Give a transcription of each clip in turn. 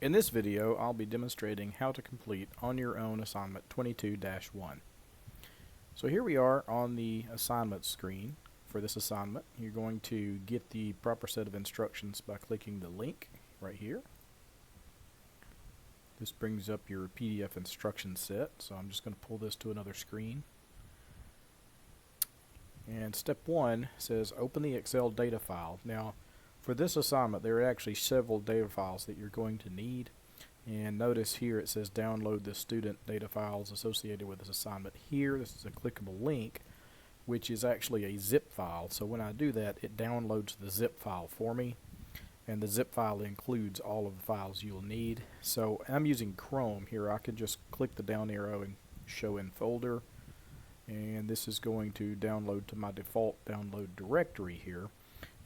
In this video, I'll be demonstrating how to complete on your own assignment 22-1. So here we are on the assignment screen for this assignment. You're going to get the proper set of instructions by clicking the link right here. This brings up your PDF instruction set, so I'm just going to pull this to another screen. And step 1 says open the Excel data file. Now, for this assignment, there are actually several data files that you're going to need. And notice here it says download the student data files associated with this assignment here. This is a clickable link, which is actually a zip file. So when I do that, it downloads the zip file for me. And the zip file includes all of the files you'll need. So I'm using Chrome here. I can just click the down arrow and show in folder. And this is going to download to my default download directory here.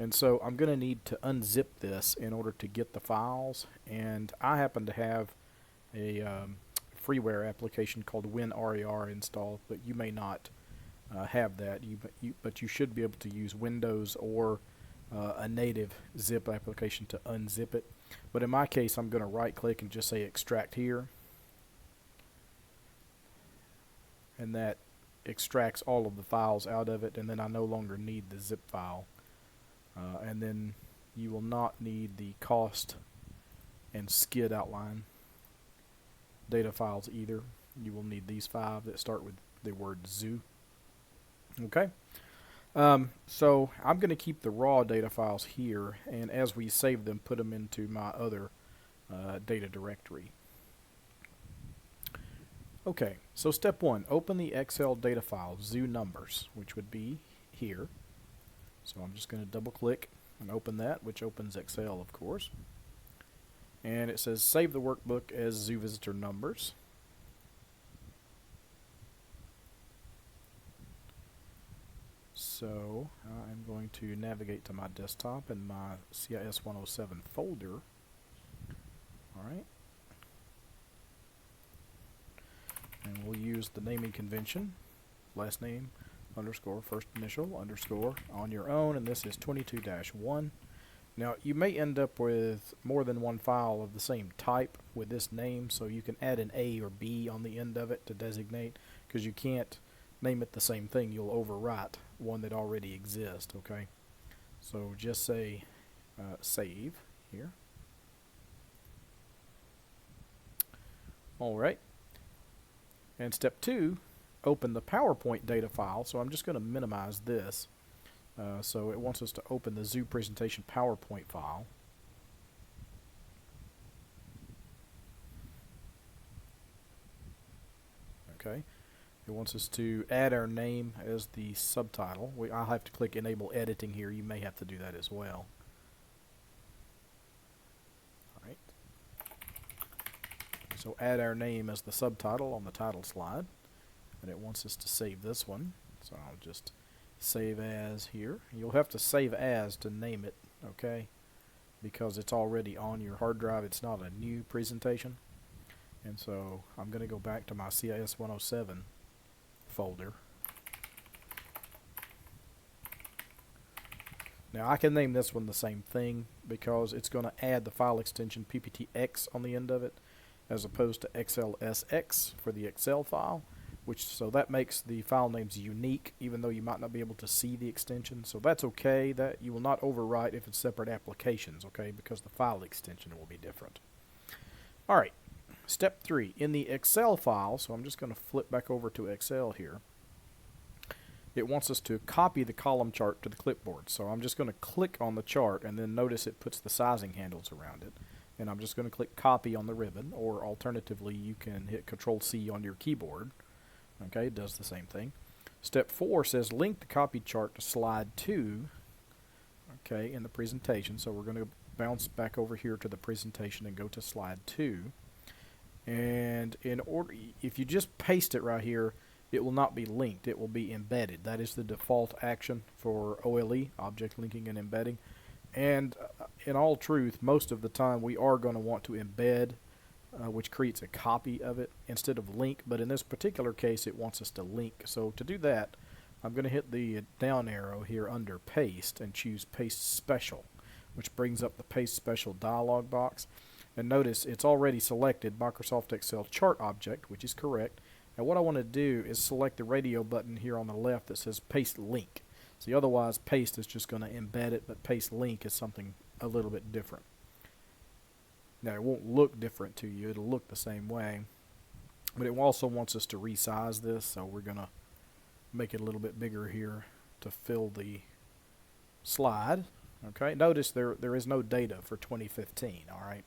And so I'm going to need to unzip this in order to get the files, and I happen to have a freeware application called WinRAR installed, but you may not have that. But you should be able to use Windows or a native zip application to unzip it. But in my case, I'm going to right click and just say extract here, and that extracts all of the files out of it, and then I no longer need the zip file. And then you will not need the cost and skid outline data files either. You will need these 5 that start with the word zoo. Okay, so I'm going to keep the raw data files here, and as we save them, put them into my other data directory. Okay, so step 1, open the Excel data file zoo numbers, which would be here. So I'm just going to double click and open that, which opens Excel, of course. And it says save the workbook as zoo visitor numbers. So I'm going to navigate to my desktop and my CIS 107 folder. Alright. And we'll use the naming convention, last name, underscore, first initial, underscore, on your own, and this is 22-1. Now, you may end up with more than one file of the same type with this name, so you can add an A or B on the end of it to designate, because you can't name it the same thing. You'll overwrite one that already exists, okay? So just say save here. Alright. And step 2, open the PowerPoint data file. So I'm just going to minimize this. So it wants us to open the zoo presentation PowerPoint file. Okay. It wants us to add our name as the subtitle. I'll have to click enable editing here. You may have to do that as well. Alright. So add our name as the subtitle on the title slide. And it wants us to save this one, so I'll just save as here. You'll have to save as to name it, okay, because it's already on your hard drive. It's not a new presentation. And so I'm going to go back to my CIS 107 folder. Now I can name this one the same thing because it's going to add the file extension PPTX on the end of it as opposed to XLSX for the Excel file. So that makes the file names unique, even though you might not be able to see the extension. So that's okay. That you will not overwrite if it's separate applications, okay, because the file extension will be different. Alright, step 3. In the Excel file, so I'm just going to flip back over to Excel here. It wants us to copy the column chart to the clipboard. So I'm just going to click on the chart, and then notice it puts the sizing handles around it. And I'm just going to click copy on the ribbon, or alternatively you can hit Control-C on your keyboard. Okay, it does the same thing. Step 4 says link the copy chart to slide 2, okay, in the presentation. So we're going to bounce back over here to the presentation and go to slide 2. And in order, if you just paste it right here, it will not be linked. It will be embedded. That is the default action for OLE, object linking and embedding. And in all truth, most of the time we are going to want to embed, which creates a copy of it instead of link, but in this particular case it wants us to link. So to do that, I'm going to hit the down arrow here under paste and choose paste special, which brings up the paste special dialog box. And notice it's already selected Microsoft Excel chart object, which is correct. And what I want to do is select the radio button here on the left that says paste link. See, otherwise paste is just going to embed it, but paste link is something a little bit different. Now it won't look different to you, it'll look the same way, but it also wants us to resize this, so we're going to make it a little bit bigger here to fill the slide. Okay, notice there is no data for 2015. Alright,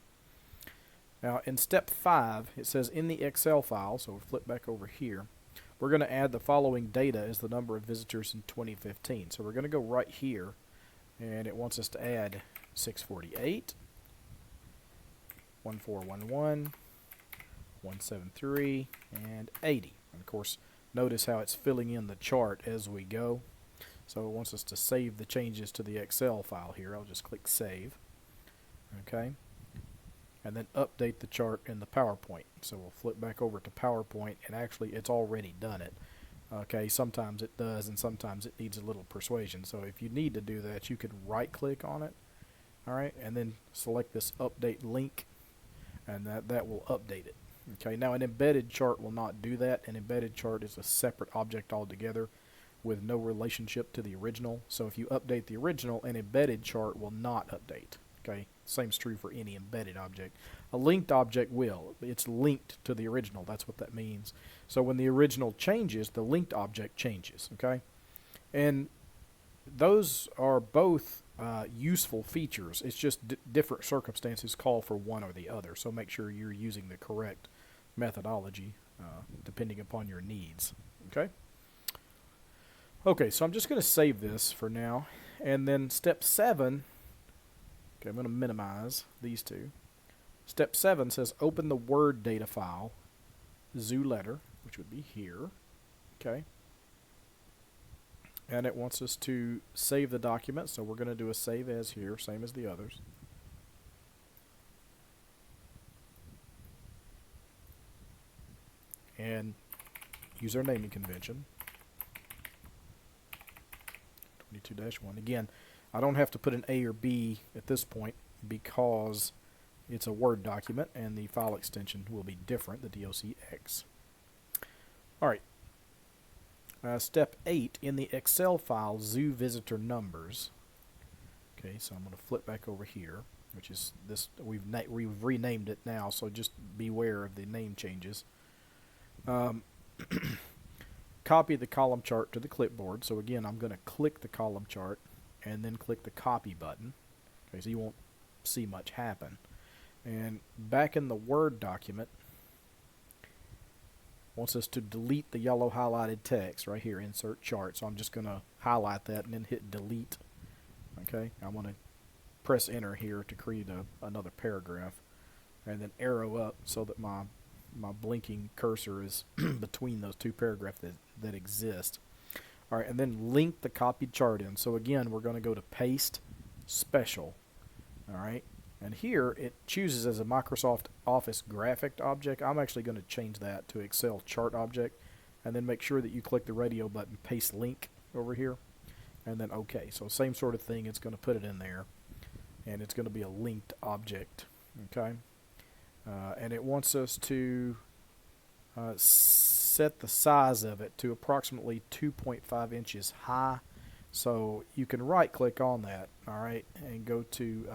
now in step 5 it says in the Excel file, so we'll flip back over here, we're going to add the following data as the number of visitors in 2015. So we're going to go right here, and it wants us to add 648, 1411, 173, and 80. And of course, notice how it's filling in the chart as we go. So it wants us to save the changes to the Excel file here. I'll just click Save. Okay. And then update the chart in the PowerPoint. So we'll flip back over to PowerPoint, and actually it's already done it. Okay, sometimes it does, and sometimes it needs a little persuasion. So if you need to do that, you could right click on it, alright, and then select this update link, and that will update it. Okay, now an embedded chart will not do that. An embedded chart is a separate object altogether with no relationship to the original. So if you update the original, an embedded chart will not update. Okay, same's true for any embedded object. A linked object will. It's linked to the original. That's what that means. So when the original changes, the linked object changes. Okay, and those are both useful features. It's just different circumstances call for one or the other. So make sure you're using the correct methodology depending upon your needs. Okay. Okay, so I'm just going to save this for now, and then step 7. Okay, I'm going to minimize these two. Step 7 says open the Word data file, zoo letter, which would be here. Okay. And it wants us to save the document, so we're going to do a save as here, same as the others. And use our naming convention. 22-1. Again, I don't have to put an A or B at this point because it's a Word document and the file extension will be different, the docx. Alright. Step 8, in the Excel file, zoo visitor numbers. Okay, so I'm going to flip back over here, which is this, we've renamed it now, so just beware of the name changes. Copy the column chart to the clipboard. So again, I'm going to click the column chart and then click the copy button. Okay, so you won't see much happen. And back in the Word document, wants us to delete the yellow highlighted text right here, insert chart. So I'm just going to highlight that and then hit delete. Okay, I want to press enter here to create another paragraph, and then arrow up so that my blinking cursor is between those two paragraphs that exist. Alright, and then link the copied chart in. So again, we're going to go to Paste, Special. Alright, and here it chooses as a Microsoft Office graphic object. I'm actually going to change that to Excel chart object, and then make sure that you click the radio button, Paste Link over here, and then OK. So same sort of thing, it's going to put it in there, and it's going to be a linked object. Okay. And it wants us to set the size of it to approximately 2.5 inches high. So you can right click on that, alright, and go to,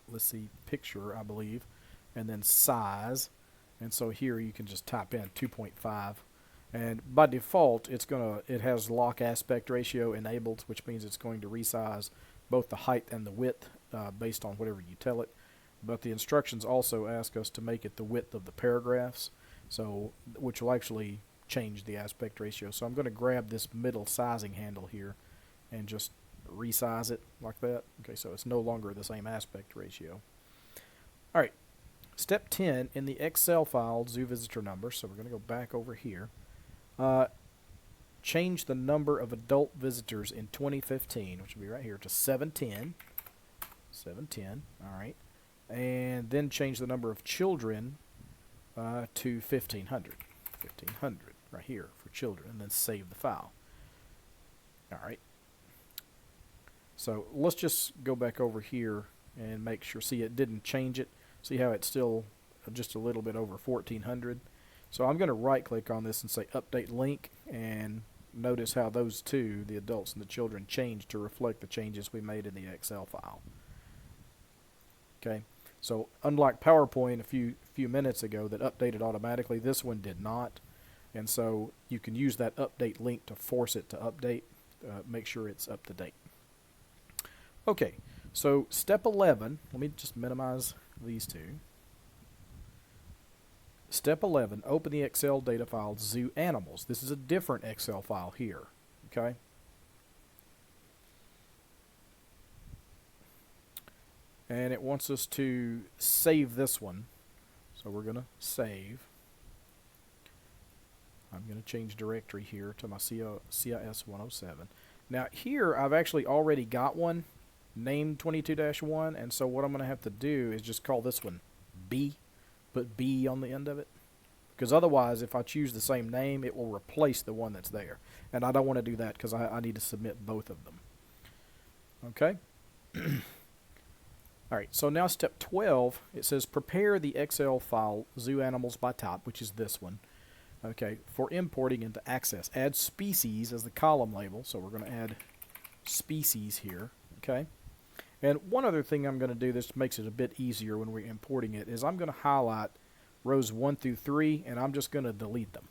let's see, picture, I believe, and then size. And so here you can just type in 2.5. And by default, it has lock aspect ratio enabled, which means it's going to resize both the height and the width based on whatever you tell it. But the instructions also ask us to make it the width of the paragraphs, so which will actually change the aspect ratio. So I'm going to grab this middle sizing handle here and just resize it like that. Okay, so it's no longer the same aspect ratio. Alright, step 10, in the Excel file, zoo visitor number, so we're going to go back over here. Change the number of adult visitors in 2015, which will be right here, to 710. 710, alright. And then change the number of children to 1,500. 1,500 right here for children, and then save the file. Alright. So let's just go back over here and make sure, see it didn't change it. See how it's still just a little bit over 1400. So I'm going to right click on this and say update link, and notice how those two, the adults and the children, changed to reflect the changes we made in the Excel file. Okay, so unlike PowerPoint a few minutes ago that updated automatically, this one did not. And so you can use that update link to force it to update, make sure it's up to date. Okay, so step 11, let me just minimize these two. Step 11, open the Excel data file zoo animals. This is a different Excel file here, okay? And it wants us to save this one. So we're going to save. I'm going to change directory here to my CIS 107. Now here I've actually already got one named 22-1, and so what I'm going to have to do is just call this one B. Put B on the end of it, because otherwise if I choose the same name it will replace the one that's there, and I don't want to do that because I need to submit both of them. Okay. Alright, so now step 12, it says prepare the Excel file zoo animals by type, which is this one, okay, for importing into Access. Add species as the column label, so we're going to add species here, okay. And one other thing I'm going to do, this makes it a bit easier when we're importing it, is I'm going to highlight rows 1 through 3, and I'm just going to delete them.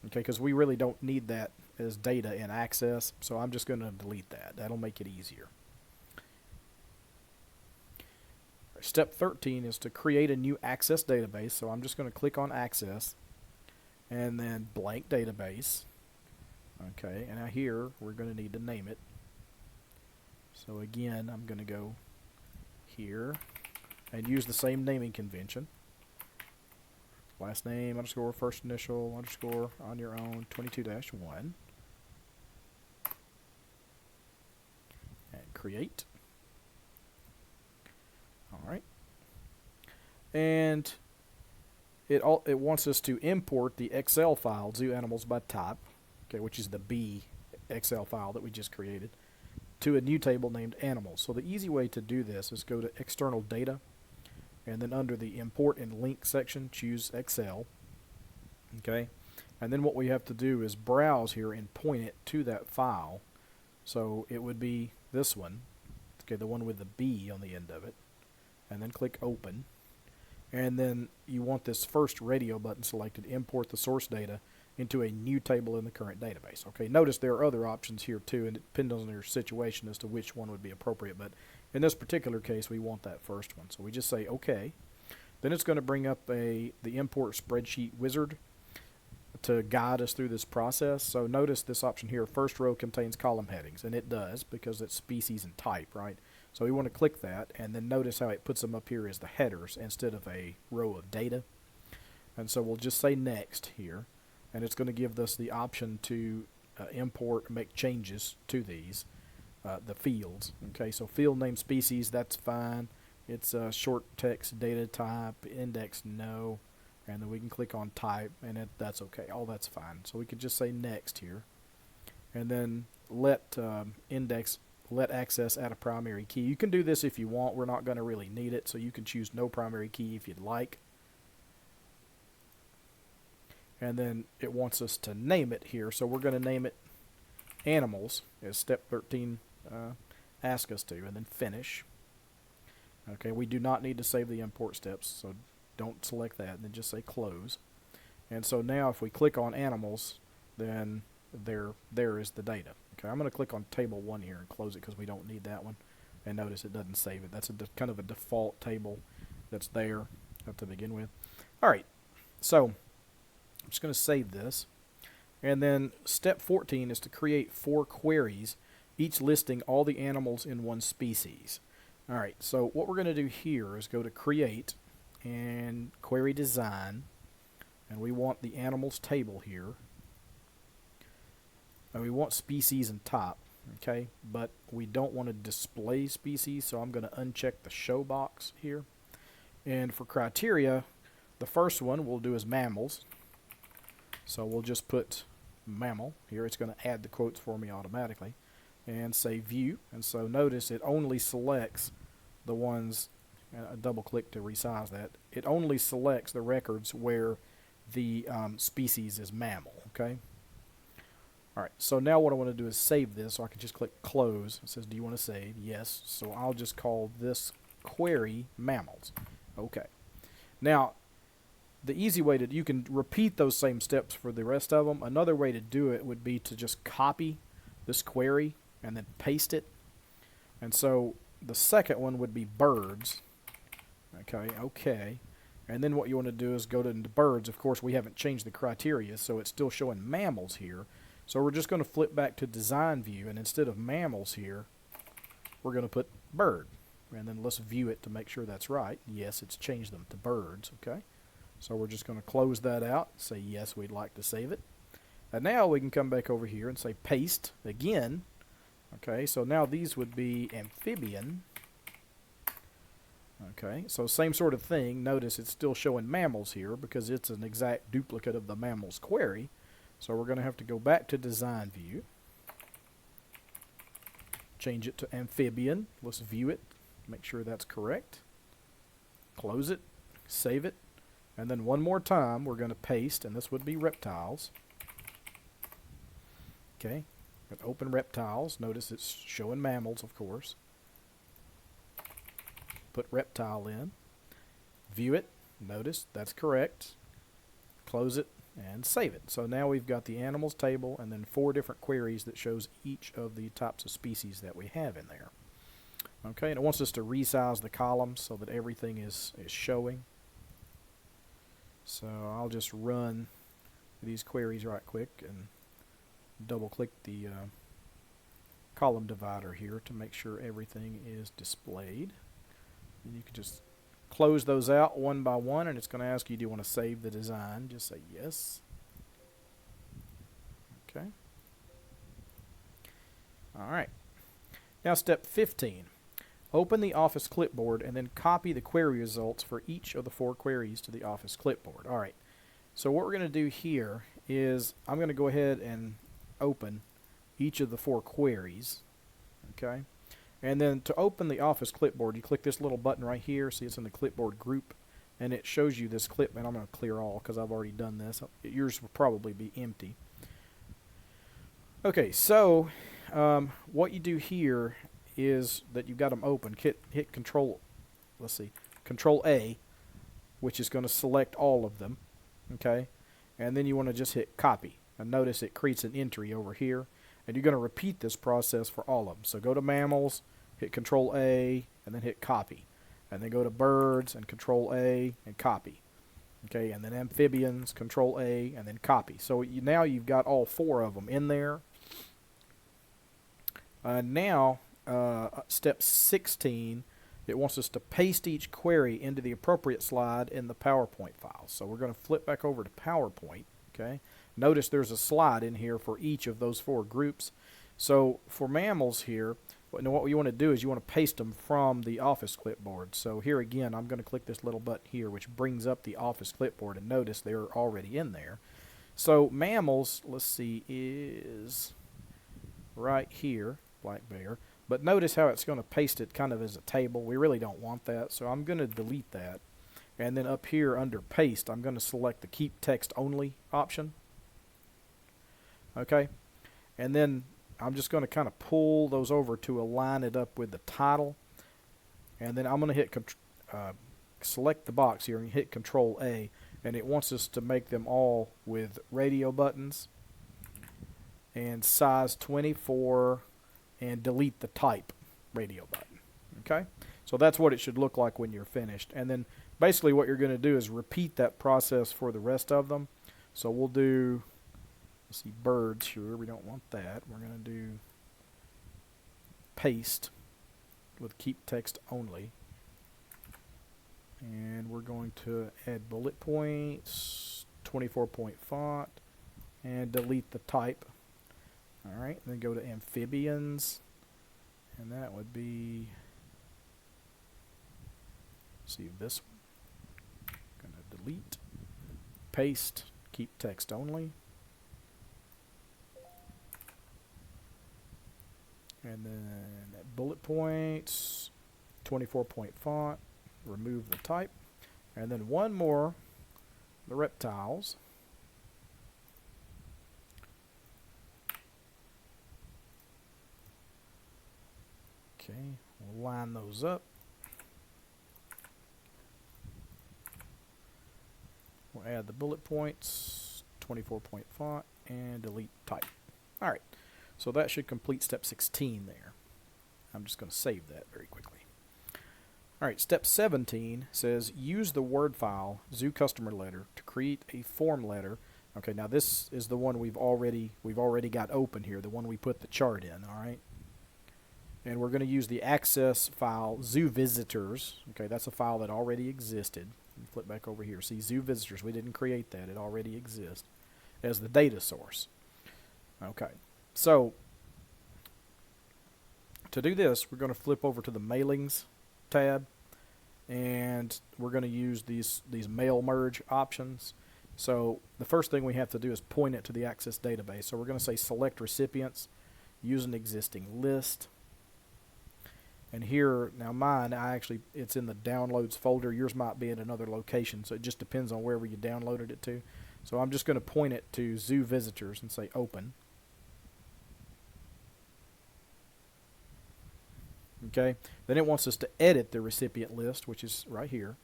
Okay, because we really don't need that as data in Access, so I'm just going to delete that. That'll make it easier. Step 13 is to create a new Access database, so I'm just going to click on Access, and then blank database. Okay, and now here we're going to need to name it. So again, I'm going to go here and use the same naming convention. Last name underscore first initial underscore on your own 22-1. And create. Alright. And it wants us to import the Excel file zoo animals by type, okay, which is the B Excel file that we just created, to a new table named animals. So the easy way to do this is go to external data, and then under the import and link section choose Excel, okay, and then what we have to do is browse here and point it to that file. So it would be this one, okay, the one with the B on the end of it, and then click open, and then you want this first radio button selected, import the source data into a new table in the current database. Okay, notice there are other options here too, and it depends on your situation as to which one would be appropriate, but in this particular case we want that first one. So we just say OK. Then it's going to bring up the import spreadsheet wizard to guide us through this process. So notice this option here, first row contains column headings, and it does because it's species and type, right? So we want to click that, and then notice how it puts them up here as the headers instead of a row of data. And so we'll just say next here, and it's going to give us the option to import and make changes to these, the fields. Okay, so field name species, that's fine. It's short text data type, index no, and then we can click on type, and that's okay. All that's fine. So we could just say next here, and then let Access add a primary key. You can do this if you want. We're not going to really need it, so you can choose no primary key if you'd like. And then it wants us to name it here, so we're going to name it animals, as step 13 asks us to, and then finish. Okay, we do not need to save the import steps, so don't select that, and then just say close. And so now if we click on animals, then there is the data. Okay, I'm going to click on table 1 here and close it because we don't need that one. And notice it doesn't save it. That's kind of a default table that's there to begin with. Alright, so I'm just going to save this. And then step 14 is to create 4 queries, each listing all the animals in one species. Alright, so what we're going to do here is go to create and query design, and we want the animals table here. And we want species and type, okay, but we don't want to display species, so I'm going to uncheck the show box here. And for criteria, the first one we'll do is mammals. So we'll just put mammal here. It's going to add the quotes for me automatically. and say view. And so notice it only selects the ones, double click to resize that, it only selects the records where the species is mammal. Okay. Alright, so now what I want to do is save this, so I can just click close. It says, do you want to save? Yes. So I'll just call this query mammals. Okay. Now, the easy way to, you can repeat those same steps for the rest of them. Another way to do it would be to just copy this query and then paste it. And so the second one would be birds. Okay. And then what you want to do is go to birds. Of course, we haven't changed the criteria, so it's still showing mammals here. So we're just going to flip back to design view, and instead of mammals here, we're going to put bird. And then let's view it to make sure that's right. Yes, it's changed them to birds. Okay. So we're just going to close that out, say yes, we'd like to save it. And now we can come back over here and say paste again. Okay, so now these would be amphibian. Okay, so same sort of thing. Notice it's still showing mammals here because it's an exact duplicate of the mammals query. So we're going to have to go back to design view. Change it to amphibian. Let's view it. Make sure that's correct. Close it. Save it. And then one more time, we're going to paste, and this would be reptiles. Okay, open reptiles. Notice it's showing mammals, of course. Put reptile in. View it. Notice that's correct. Close it and save it. So now we've got the animals table and then 4 different queries that shows each of the types of species that we have in there. Okay, and it wants us to resize the columns so that everything is showing. So I'll just run these queries right quick and double click the column divider here to make sure everything is displayed. And you can just close those out one by one, and it's going to ask you, do you want to save the design? Just say yes. Okay. Alright. Now step 15. Open the Office clipboard and then copy the query results for each of the 4 queries to the Office clipboard. Alright, so what we're going to do here is I'm going to go ahead and open each of the 4 queries. Okay, and then to open the Office clipboard, you click this little button right here. See, it's in the clipboard group, and it shows you this clip. And I'm going to clear all because I've already done this. Yours will probably be empty. Okay, so what you do here is that you've got them open. Hit Control A, which is going to select all of them. Okay, and then you want to just hit copy. And notice it creates an entry over here, and you're going to repeat this process for all of them. So go to mammals, hit Control A, and then hit copy, and then go to birds and Control A and copy. Okay, and then amphibians, Control A, and then copy. So now you've got all 4 of them in there. Now step 16, it wants us to paste each query into the appropriate slide in the PowerPoint file. So we're going to flip back over to PowerPoint. Okay, notice there's a slide in here for each of those 4 groups. So for mammals here, what you want to do is you want to paste them from the Office clipboard. So here again, I'm going to click this little button here, which brings up the Office clipboard, and notice they're already in there. So mammals, let's see, is right here, black bear. But notice how it's going to paste it kind of as a table. We really don't want that, so I'm going to delete that. And then up here under paste, I'm going to select the keep text only option. Okay, and then I'm just going to kind of pull those over to align it up with the title. And then I'm going to hit select the box here and hit Control A, and it wants us to make them all with radio buttons and size 24 and delete the type radio button. Okay, so that's what it should look like when you're finished. And then basically what you're going to do is repeat that process for the rest of them. So we'll do, let's see, birds here. We don't want that. We're going to do paste with keep text only. And we're going to add bullet points, 24-point font, and delete the type. Alright, then go to amphibians, and that would be, let's see, this one. Going to delete, paste, keep text only. And then bullet points, 24-point font, remove the type. And then one more, the reptiles. Okay, we'll line those up. We'll add the bullet points, 24-point font, and delete type. Alright, so that should complete step 16 there. I'm just going to save that very quickly. Alright, step 17 says use the Word file zoo customer letter to create a form letter. Okay, now this is the one we've already got open here, the one we put the chart in, alright? And we're going to use the access file zoo visitors. Okay, that's a file that already existed. Flip back over here. See, zoo visitors, we didn't create that, it already exists as the data source. Okay, so to do this, we're going to flip over to the mailings tab, and we're going to use these mail merge options. So the first thing we have to do is point it to the access database. So we're going to say select recipients, use an existing list. And here, now mine, it's in the downloads folder. Yours might be in another location, so it just depends on wherever you downloaded it to. So I'm just going to point it to zoo visitors and say open. Okay, then it wants us to edit the recipient list, which is right here.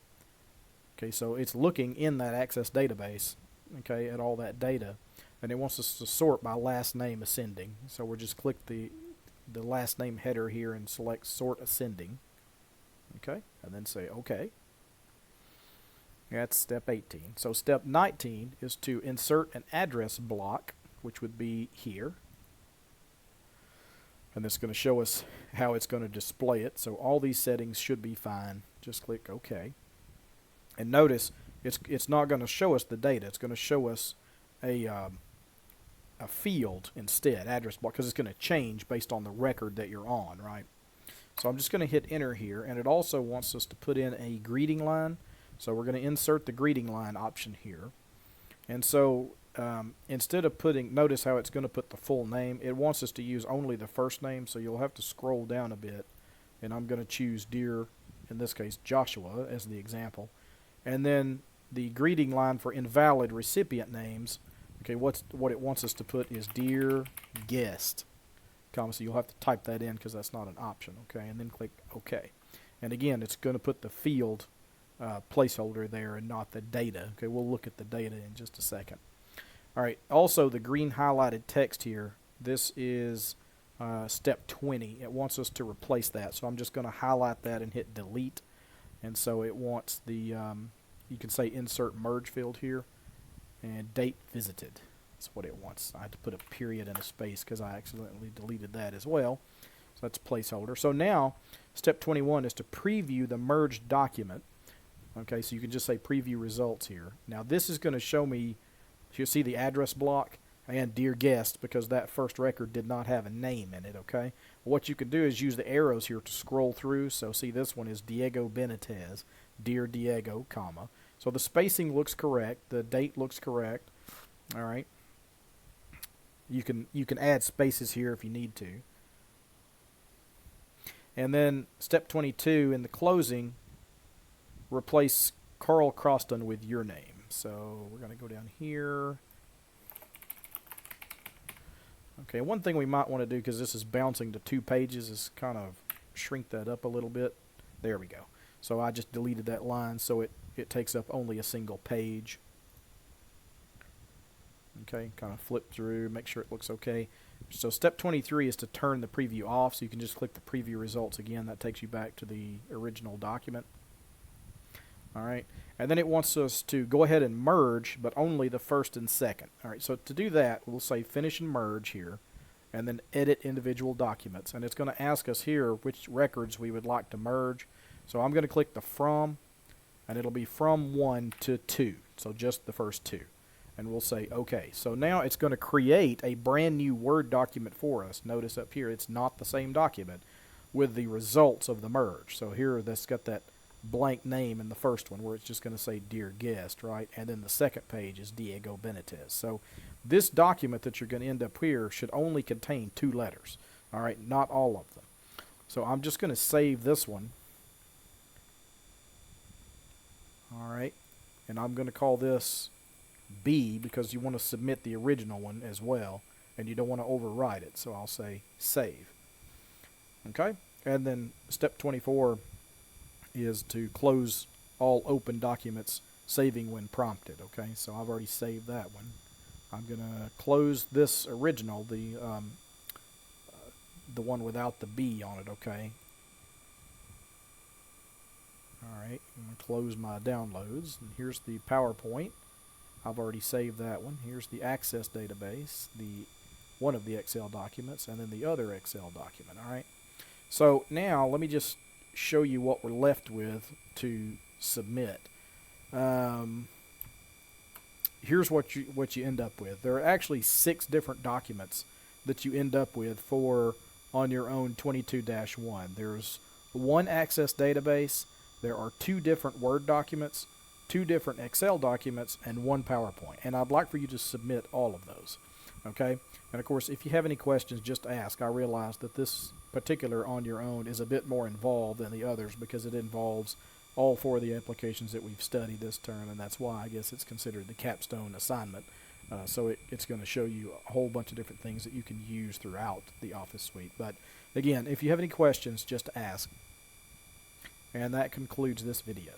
Okay, so it's looking in that access database, okay, at all that data, and it wants us to sort by last name ascending. So we'll just click the last name header here and select sort ascending. Okay, and then say OK. That's step 18. So step 19 is to insert an address block, which would be here. And it's going to show us how it's going to display it. So all these settings should be fine. Just click OK. And notice it's not going to show us the data. It's going to show us a field instead, address block, because it's going to change based on the record that you're on, right? So I'm just going to hit enter here, and it also wants us to put in a greeting line. So we're going to insert the greeting line option here. And so instead of putting, notice how it's going to put the full name, it wants us to use only the first name, so you'll have to scroll down a bit, and I'm going to choose Dear, in this case Joshua, as the example. And then the greeting line for invalid recipient names, okay, what it wants us to put is Dear Guest, comma, so you'll have to type that in because that's not an option, okay, and then click OK. And again, it's going to put the field placeholder there and not the data. Okay, we'll look at the data in just a second. All right, also the green highlighted text here, this is step 20. It wants us to replace that, so I'm just going to highlight that and hit delete. And so it wants the, you can say insert merge field here, and date visited. That's what it wants. I had to put a period and a space because I accidentally deleted that as well. So that's placeholder. So now, step 21 is to preview the merged document. Okay, so you can just say preview results here. Now this is going to show me, you'll see the address block and Dear Guest because that first record did not have a name in it, okay? What you can do is use the arrows here to scroll through. So see, this one is Diego Benitez, Dear Diego, comma. So the spacing looks correct, the date looks correct. All right. You can add spaces here if you need to. And then step 22 in the closing, replace Carl Croston with your name. So we're going to go down here. Okay, one thing we might want to do, because this is bouncing to 2 pages, is kind of shrink that up a little bit. There we go. So I just deleted that line so it takes up only a single page. Okay, kind of flip through, make sure it looks okay. So step 23 is to turn the preview off, so you can just click the preview results again. That takes you back to the original document. All right, and then it wants us to go ahead and merge, but only the first and second. All right, so to do that, we'll say finish and merge here, and then edit individual documents. And it's going to ask us here which records we would like to merge. So I'm going to click the from, and it'll be from 1 to 2, so just the first 2. And we'll say OK. So now it's going to create a brand new Word document for us. Notice up here it's not the same document with the results of the merge. So here that's got that blank name in the first one where it's just going to say Dear Guest, right? And then the second page is Diego Benitez. So this document that you're going to end up here should only contain 2 letters. All right, not all of them. So I'm just going to save this one. All right, and I'm going to call this B because you want to submit the original one as well, and you don't want to overwrite it. So I'll say save. Okay, and then step 24 is to close all open documents, saving when prompted. Okay, so I've already saved that one. I'm going to close this original, the one without the B on it. Okay. Alright, I'm going to close my downloads. And here's the PowerPoint. I've already saved that one. Here's the Access database, one of the Excel documents, and then the other Excel document. Alright, so now let me just show you what we're left with to submit. Here's what you end up with. There are actually 6 different documents that you end up with for on your own 22-1. There's one Access database. There are 2 different Word documents, 2 different Excel documents, and 1 PowerPoint. And I'd like for you to submit all of those. Okay? And of course, if you have any questions, just ask. I realize that this particular on your own is a bit more involved than the others because it involves all 4 of the applications that we've studied this term, and that's why I guess it's considered the capstone assignment. So it's going to show you a whole bunch of different things that you can use throughout the Office suite. But again, if you have any questions, just ask. And that concludes this video.